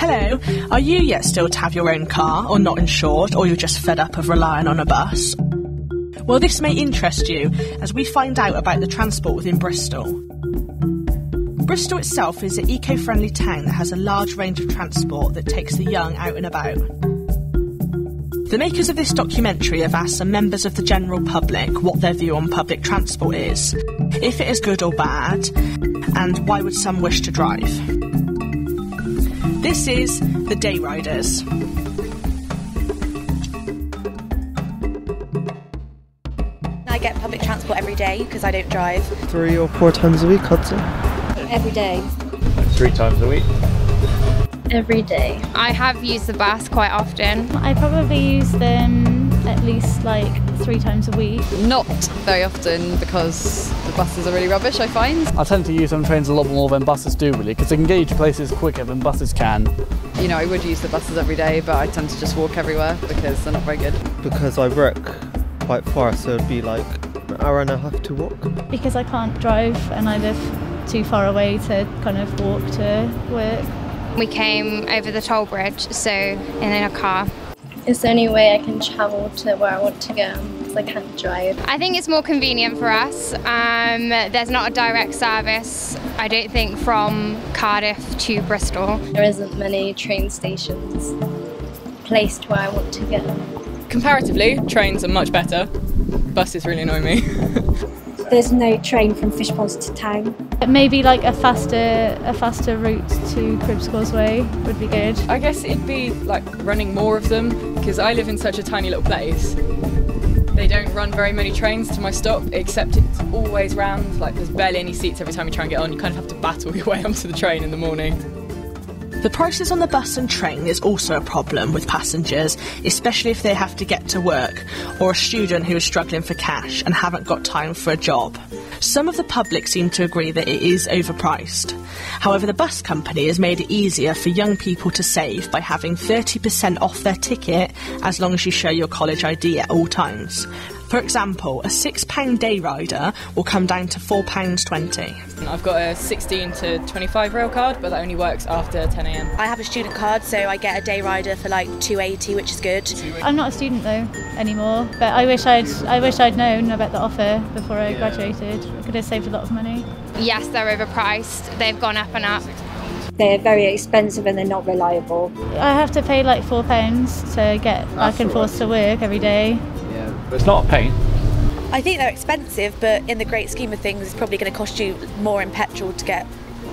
Hello, are you yet still to have your own car, or not insured, or you're just fed up of relying on a bus? Well, this may interest you as we find out about the transport within Bristol. Bristol itself is an eco-friendly town that has a large range of transport that takes the young out and about. The makers of this documentary have asked some members of the general public what their view on public transport is, if it is good or bad, and why would some wish to drive. This is the Dayriders. I get public transport every day because I don't drive. 3 or 4 times a week, I'd say. Every day. 3 times a week. Every day. I have used the bus quite often. I probably use them at least like 3 times a week. Not very often because the buses are really rubbish, I find. I tend to use some trains a lot more than buses do, really, because they can get you to places quicker than buses can. You know, I would use the buses every day, but I tend to just walk everywhere because they're not very good. Because I work quite far, so it'd be like an hour and a half to walk. Because I can't drive and I live too far away to kind of walk to work. We came over the toll bridge, so in a car. It's the only way I can travel to where I want to go because I can't drive. I think it's more convenient for us. There's not a direct service, I don't think, from Cardiff to Bristol. There isn't many train stations placed where I want to go. Comparatively, trains are much better. Buses really annoy me. There's no train from Fishponds to town. Maybe like a faster route to Cribs Causeway would be good. I guess it'd be like running more of them, because I live in such a tiny little place. They don't run very many trains to my stop, except it's always rammed. Like there's barely any seats every time you try and get on. You kind of have to battle your way onto the train in the morning. The prices on the bus and train is also a problem with passengers, especially if they have to get to work, or a student who is struggling for cash and haven't got time for a job. Some of the public seem to agree that it is overpriced. However, the bus company has made it easier for young people to save by having 30% off their ticket as long as you show your college ID at all times. For example, a £6 day rider will come down to £4.20. I've got a 16 to 25 rail card, but that only works after 10 a.m. I have a student card, so I get a day rider for like £2.80, which is good. I'm not a student though anymore, but I wish I'd known about the offer before I graduated. I could have saved a lot of money. Yes, they're overpriced. They've gone up and up. They're very expensive and they're not reliable. I have to pay like £4 to get back and forth to work every day. It's not a pain. I think they're expensive, but in the great scheme of things, it's probably going to cost you more in petrol to get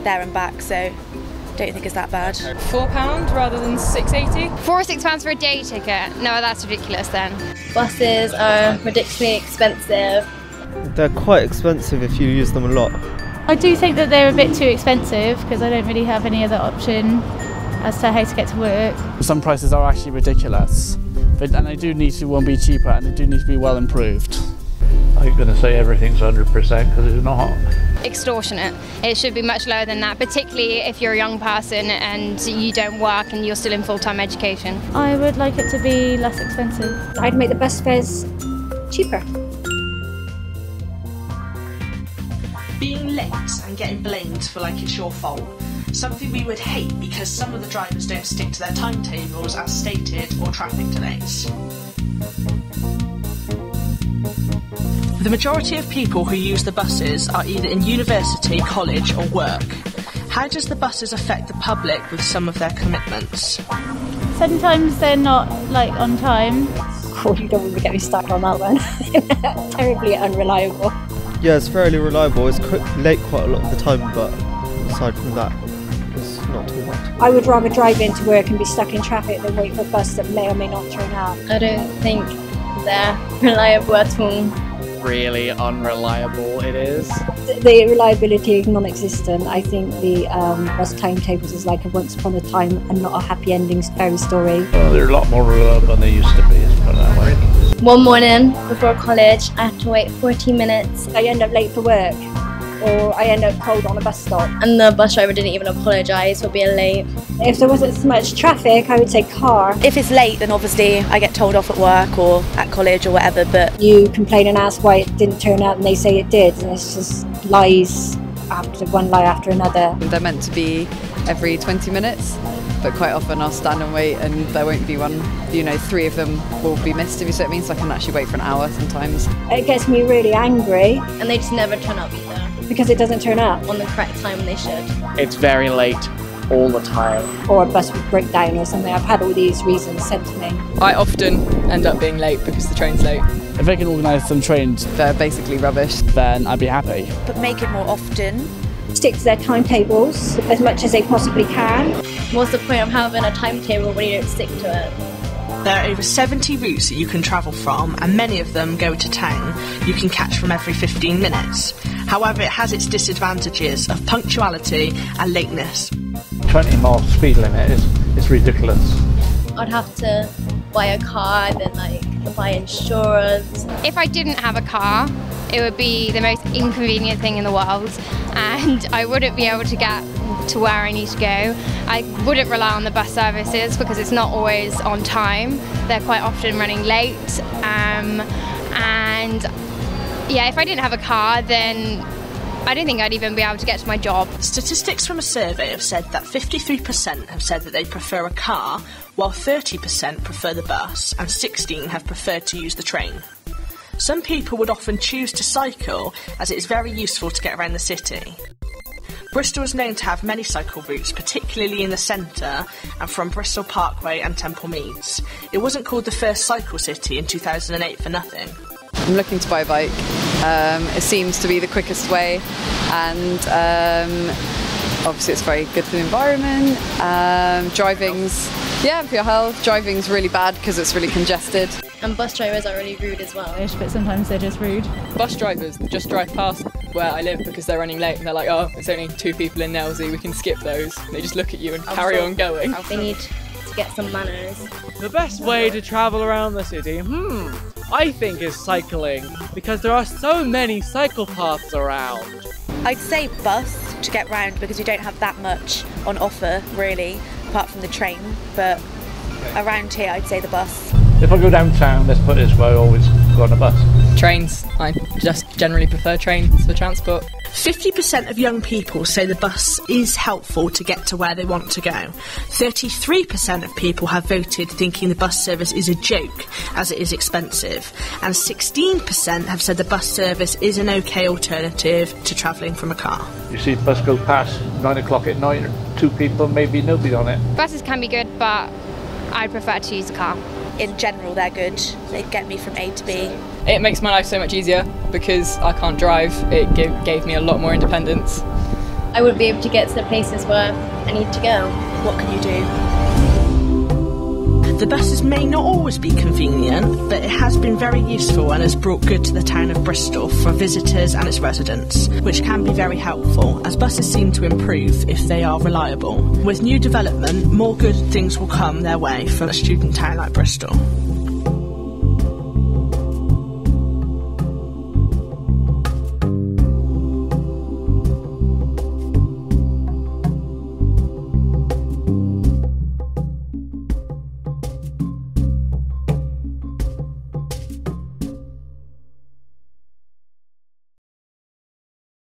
there and back, so I don't think it's that bad. £4 rather than £6.80? £4 or £6 for a day ticket? No, that's ridiculous then. Buses are ridiculously expensive. They're quite expensive if you use them a lot. I do think that they're a bit too expensive because I don't really have any other option as to how to get to work. Some prices are actually ridiculous, and they do need to be cheaper, and they do need to be well improved. I'm going to say everything's 100% because it's not. Extortionate. It should be much lower than that, particularly if you're a young person and you don't work and you're still in full-time education. I would like it to be less expensive. I'd make the bus fares cheaper. Being late and getting blamed for like it's your fault. Something we would hate because some of the drivers don't stick to their timetables as stated, or traffic delays. The majority of people who use the buses are either in university, college or work. How does the buses affect the public with some of their commitments? Sometimes they're not like on time. Oh, you don't really get me started on that one. Terribly unreliable. Yeah, it's fairly reliable. It's late quite a lot of the time, but aside from that, it's not too much. I would rather drive into work and be stuck in traffic than wait for a bus that may or may not turn up. I don't think they're reliable at all. Really unreliable it is. The reliability is non-existent. I think the bus timetables is like a once upon a time and not a happy ending fairy story. Well, they're a lot more reliable than they used to be, let's put it that way. One morning before college, I have to wait 40 minutes. I end up late for work, or I end up cold on a bus stop. And the bus driver didn't even apologise for being late. If there wasn't so much traffic, I would say car. If it's late, then obviously I get told off at work or at college or whatever, but you complain and ask why it didn't turn out and they say it did, and it's just lies after one lie after another. They're meant to be every 20 minutes. But quite often I'll stand and wait and there won't be one, 3 of them will be missed, if you see what I mean, so I can actually wait for an hour sometimes. It gets me really angry. And they just never turn up either. Because it doesn't turn up. On the correct time when they should. It's very late all the time. Or a bus would break down or something. I've had all these reasons said to me. I often end up being late because the train's late. If they can organise some trains, they're basically rubbish, then I'd be happy. But make it more often. Stick to their timetables as much as they possibly can. What's the point of having a timetable when you don't stick to it? There are over 70 routes that you can travel from, and many of them go to town you can catch from every 15 minutes. However, it has its disadvantages of punctuality and lateness. 20-mile speed limit is ridiculous. I'd have to buy a car, then buy insurance. If I didn't have a car, it would be the most inconvenient thing in the world, and I wouldn't be able to get to where I need to go. I wouldn't rely on the bus services because it's not always on time. They're quite often running late, and yeah, if I didn't have a car, then I don't think I'd even be able to get to my job. Statistics from a survey have said that 53% have said that they prefer a car, while 30% prefer the bus, and 16% have preferred to use the train. Some people would often choose to cycle, as it is very useful to get around the city. Bristol is known to have many cycle routes, particularly in the centre and from Bristol Parkway and Temple Meads. It wasn't called the first cycle city in 2008 for nothing. I'm looking to buy a bike. It seems to be the quickest way, and obviously it's very good for the environment. Driving's, for your health. Driving's really bad because it's really congested. And bus drivers are really rude as well. But sometimes they're just rude. Bus drivers just drive past where I live because they're running late and they're like, oh, it's only 2 people in Nelsey, we can skip those. And they just look at you and carry on going. They need to get some manners. The best way to travel around the city, I think is cycling, because there are so many cycle paths around. I'd say bus to get round because we don't have that much on offer, really, apart from the train. But around here, I'd say the bus. If I go downtown, let's put it this way, I always go on a bus. Trains. I just generally prefer trains for transport. 50% of young people say the bus is helpful to get to where they want to go. 33% of people have voted thinking the bus service is a joke, as it is expensive. And 16% have said the bus service is an okay alternative to travelling from a car. You see the bus go past 9 o'clock at night, 2 people, maybe nobody on it. Buses can be good, but I'd prefer to use a car. In general, they're good. They get me from A to B. It makes my life so much easier because I can't drive. It gave me a lot more independence. I wouldn't be able to get to the places where I need to go. What can you do? The buses may not always be convenient, but it has been very useful and has brought good to the town of Bristol for visitors and its residents, which can be very helpful, as buses seem to improve if they are reliable. With new development, more good things will come their way from a student town like Bristol.